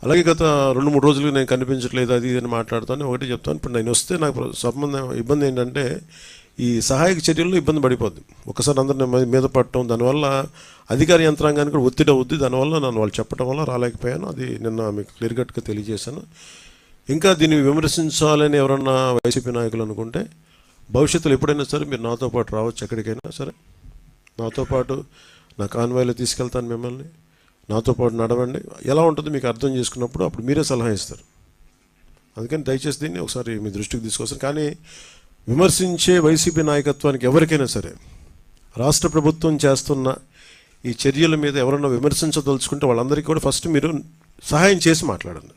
అలాగే గత 2-3 రోజులుగా నేను కనిపించట్లేదు అది ఇది అని మాట్లాడుతాను. ఒకటి చెప్తాను, ఇప్పుడు నేను వస్తే నాకు ఇబ్బంది ఏంటంటే ఈ సహాయక చర్యల్లో ఇబ్బంది పడిపోద్ది. ఒకసారి అందరిని మీద పడటం, దానివల్ల అధికార యంత్రాంగానికి కూడా ఒత్తిడి అవుద్ది. దానివల్ల నన్ను వాళ్ళు చెప్పడం వల్ల రాలేకపోయాను. అది నిన్న మీకు క్లియర్ కట్గా తెలియజేశాను. ఇంకా దీన్ని విమర్శించాలని ఎవరన్నా వైసీపీ నాయకులు అనుకుంటే భవిష్యత్తులో ఎప్పుడైనా సరే మీరు నాతో పాటు రావచ్చు, ఎక్కడికైనా సరే నాతో పాటు నా కాన్వాయ్లో తీసుకెళ్తాను మిమ్మల్ని. నాతో పాటు నడవండి, ఎలా ఉంటుందో మీకు అర్థం చేసుకున్నప్పుడు అప్పుడు మీరే సలహా ఇస్తారు. అందుకని దయచేసి దీన్ని ఒకసారి మీ దృష్టికి తీసుకొస్తాను. కానీ విమర్శించే వైసీపీ నాయకత్వానికి ఎవరికైనా సరే రాష్ట్ర ప్రభుత్వం చేస్తున్న ఈ చర్యల మీద ఎవరన్నా విమర్శించదలుచుకుంటే వాళ్ళందరికీ కూడా ఫస్ట్ మీరు సహాయం చేసి మాట్లాడండి.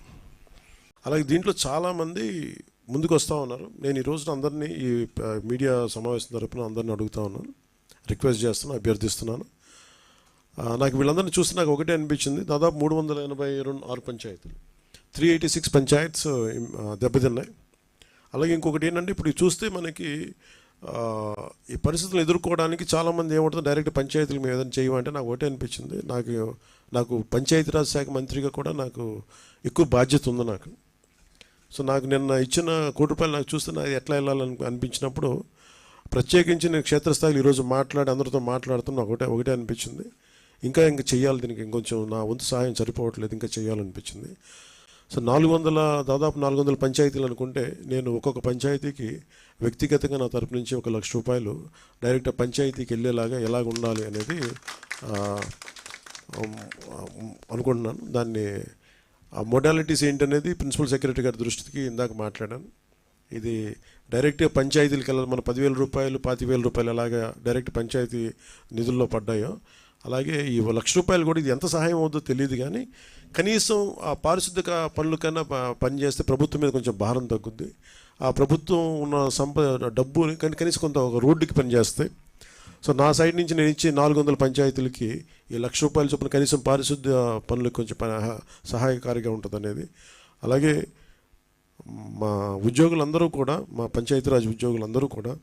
అలాగే దీంట్లో చాలామంది ముందుకు వస్తూ ఉన్నారు. నేను ఈ రోజున అందరినీ ఈ మీడియా సమావేశం తరపున అందరినీ అడుగుతూ ఉన్నాను, రిక్వెస్ట్ చేస్తున్నాను, అభ్యర్థిస్తున్నాను. నాకు వీళ్ళందరినీ చూస్తే నాకు ఒకటే అనిపించింది, దాదాపు 386 పంచాయతీలు, 386 పంచాయత్స్ దెబ్బతిన్నాయి. అలాగే ఇంకొకటి ఏంటంటే ఇప్పుడు చూస్తే మనకి ఈ పరిస్థితులను ఎదుర్కోవడానికి చాలామంది ఏమంటుంది, డైరెక్ట్ పంచాయతీల మీద ఏదైనా చేయమంటే నాకు ఒకటే అనిపించింది, నాకు పంచాయతీరాజ్ శాఖ మంత్రిగా కూడా నాకు ఎక్కువ బాధ్యత ఉంది నాకు. సో నాకు నిన్న ఇచ్చిన ₹1 నాకు చూస్తే నాకు ఎట్లా వెళ్ళాలని అనిపించినప్పుడు ప్రత్యేకించి నేను క్షేత్రస్థాయిలో ఈరోజు అందరితో మాట్లాడుతున్నా ఒకటే అనిపించింది, ఇంకా చెయ్యాలి, దీనికి ఇంకొంచెం నా వంతు సహాయం సరిపోవట్లేదు, ఇంకా చేయాలనిపించింది. సో దాదాపు 400 పంచాయతీలు అనుకుంటే నేను ఒక్కొక్క పంచాయతీకి వ్యక్తిగతంగా నా తరపు నుంచి ₹1,00,000 డైరెక్ట్ పంచాయతీకి వెళ్ళేలాగా ఎలాగ ఉండాలి అనేది అనుకుంటున్నాను. దాన్ని ఆ మోడాలిటీస్ ఏంటనేది ప్రిన్సిపల్ సెక్రటరీ గారి దృష్టికి ఇందాక మాట్లాడాను. ఇది డైరెక్ట్గా పంచాయతీలకు వెళ్ళాలి. మన ₹10,000 ₹25,000 ఎలాగా డైరెక్ట్ పంచాయతీ నిధుల్లో పడ్డాయో అలాగే ఈ ₹1,00,000 కూడా ఇది ఎంత సహాయం అవుతుందో తెలియదు, కానీ కనీసం ఆ పారిశుద్ధ్య పనులకన్నా పనిచేస్తే ప్రభుత్వం మీద కొంచెం భారం తగ్గుద్ది. ఆ ప్రభుత్వం ఉన్న డబ్బు కనీసం కొంత ఒక రోడ్డుకి పనిచేస్తే. సో నా సైడ్ నుంచి నేను ఇచ్చే 400 పంచాయతీలకి ఈ ₹1,00,000 చొప్పున కనీసం పారిశుద్ధ్య పనులకు కొంచెం సహాయకారిగా ఉంటుంది అనేది. అలాగే మా ఉద్యోగులందరూ కూడా, మా పంచాయతీరాజ్ ఉద్యోగులందరూ కూడా,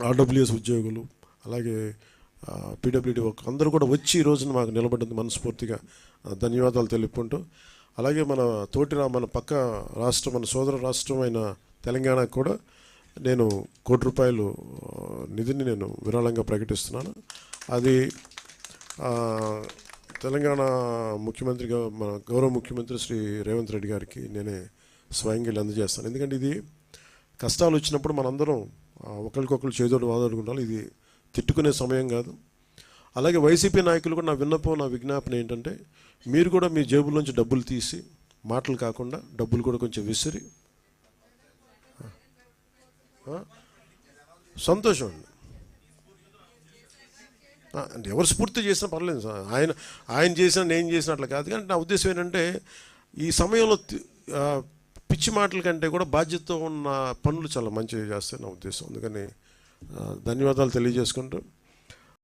ఆర్డబ్ల్యూఎస్ ఉద్యోగులు, అలాగే పీడబ్ల్యూడీ అందరూ కూడా వచ్చి ఈ రోజున మాకు నిలబడింది, మనస్ఫూర్తిగా ధన్యవాదాలు తెలుపుకుంటూ. అలాగే మన పక్క రాష్ట్రం, మన సోదర రాష్ట్రం అయిన తెలంగాణకు కూడా నేను ₹1,00,000 నిధిని నేను విరాళంగా ప్రకటిస్తున్నాను. అది తెలంగాణ ముఖ్యమంత్రిగా మన గౌరవ ముఖ్యమంత్రి శ్రీ రేవంత్ రెడ్డి గారికి నేనే స్వయంగా అందజేస్తాను. ఎందుకంటే ఇది కష్టాలు వచ్చినప్పుడు మనందరం ఒకరికొకరు చేదోడు వాదోడుకుంటాం. ఇది తిట్టుకునే సమయం కాదు. అలాగే వైసీపీ నాయకులు కూడా నా విజ్ఞాపన ఏంటంటే, మీరు కూడా మీ జేబుల్లోంచి డబ్బులు తీసి, మాటలు కాకుండా డబ్బులు కూడా కొంచెం విసిరి, సంతోషం అండి. అంటే ఎవరు స్ఫూర్తి చేసినా పర్లేదు సార్, ఆయన చేసినా నేను చేసిన అట్లా కాదు. కానీ నా ఉద్దేశం ఏంటంటే, ఈ సమయంలో పిచ్చి మాటల కంటే కూడా బాధ్యతతో ఉన్న పనులు చాలా మంచిగా చేస్తాయి నా ఉద్దేశం. అందుకని ధన్యవాదాలు తెలియజేసుకుంటూ